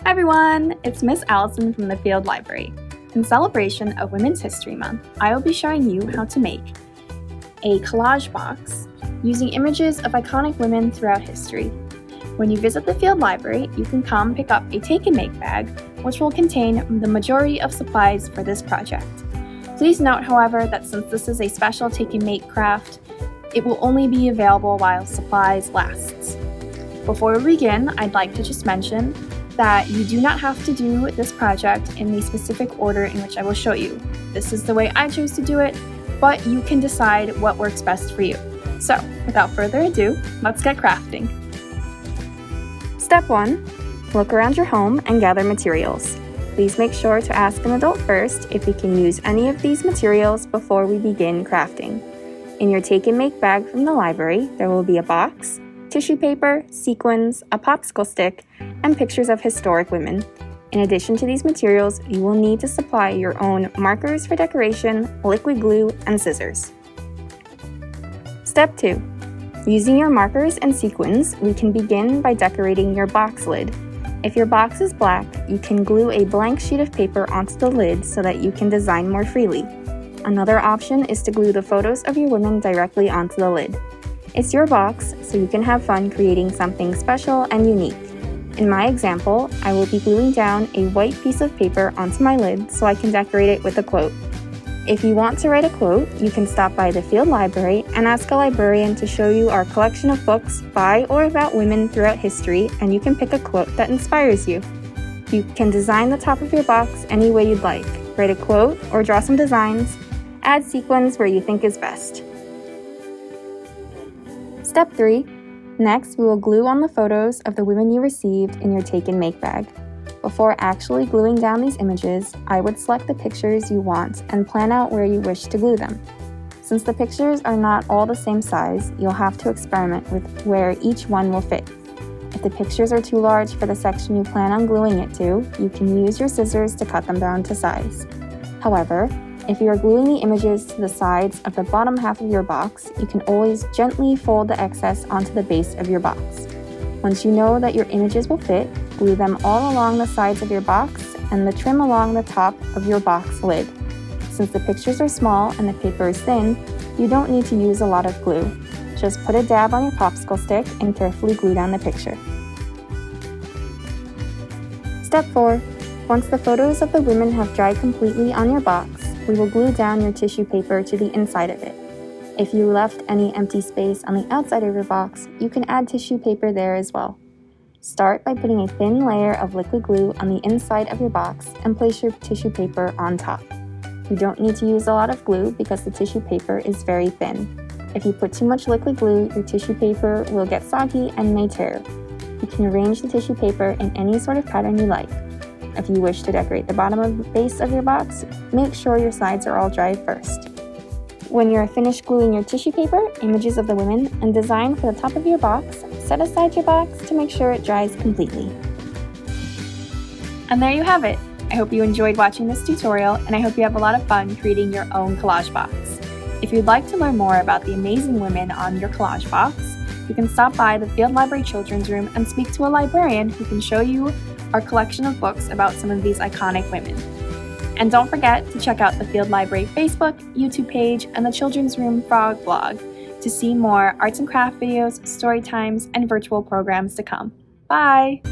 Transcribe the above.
Hi everyone, it's Miss Allyson from the Field Library. In celebration of Women's History Month, I will be showing you how to make a collage box using images of iconic women throughout history. When you visit the Field Library, you can come pick up a take and make bag, which will contain the majority of supplies for this project. Please note, however, that since this is a special take and make craft, it will only be available while supplies lasts. Before we begin, I'd like to just mention that you do not have to do this project in the specific order in which I will show you. This is the way I chose to do it, but you can decide what works best for you. So, without further ado, let's get crafting. Step 1. Look around your home and gather materials. Please make sure to ask an adult first if we can use any of these materials before we begin crafting. In your take and make bag from the library, there will be a box, tissue paper, sequins, a popsicle stick, and pictures of historic women. In addition to these materials, you will need to supply your own markers for decoration, liquid glue, and scissors. Step 2. Using your markers and sequins, we can begin by decorating your box lid. If your box is black, you can glue a blank sheet of paper onto the lid so that you can design more freely. Another option is to glue the photos of your women directly onto the lid. It's your box, so you can have fun creating something special and unique. In my example, I will be gluing down a white piece of paper onto my lid so I can decorate it with a quote. If you want to write a quote, you can stop by the Field Library and ask a librarian to show you our collection of books by or about women throughout history, and you can pick a quote that inspires you. You can design the top of your box any way you'd like. Write a quote or draw some designs. Add sequins where you think is best. Step 3. Next, we will glue on the photos of the women you received in your take and make bag. Before actually gluing down these images, I would select the pictures you want and plan out where you wish to glue them. Since the pictures are not all the same size, you'll have to experiment with where each one will fit. If the pictures are too large for the section you plan on gluing it to, you can use your scissors to cut them down to size. However, if you are gluing the images to the sides of the bottom half of your box, you can always gently fold the excess onto the base of your box. Once you know that your images will fit, glue them all along the sides of your box and the trim along the top of your box lid. Since the pictures are small and the paper is thin, you don't need to use a lot of glue. Just put a dab on your popsicle stick and carefully glue down the picture. Step 4. Once the photos of the women have dried completely on your box, we will glue down your tissue paper to the inside of it. If you left any empty space on the outside of your box, you can add tissue paper there as well. Start by putting a thin layer of liquid glue on the inside of your box and place your tissue paper on top. You don't need to use a lot of glue because the tissue paper is very thin. If you put too much liquid glue, your tissue paper will get soggy and may tear. You can arrange the tissue paper in any sort of pattern you like. If you wish to decorate the bottom of the base of your box, make sure your sides are all dry first. When you are finished gluing your tissue paper, images of the women, and design for the top of your box, set aside your box to make sure it dries completely. And there you have it! I hope you enjoyed watching this tutorial, and I hope you have a lot of fun creating your own collage box. If you'd like to learn more about the amazing women on your collage box, you can stop by the Field Library Children's Room and speak to a librarian who can show you our collection of books about some of these iconic women. And don't forget to check out the Field Library Facebook, YouTube page, and the Children's Room Frog blog to see more arts and craft videos, story times, and virtual programs to come. Bye!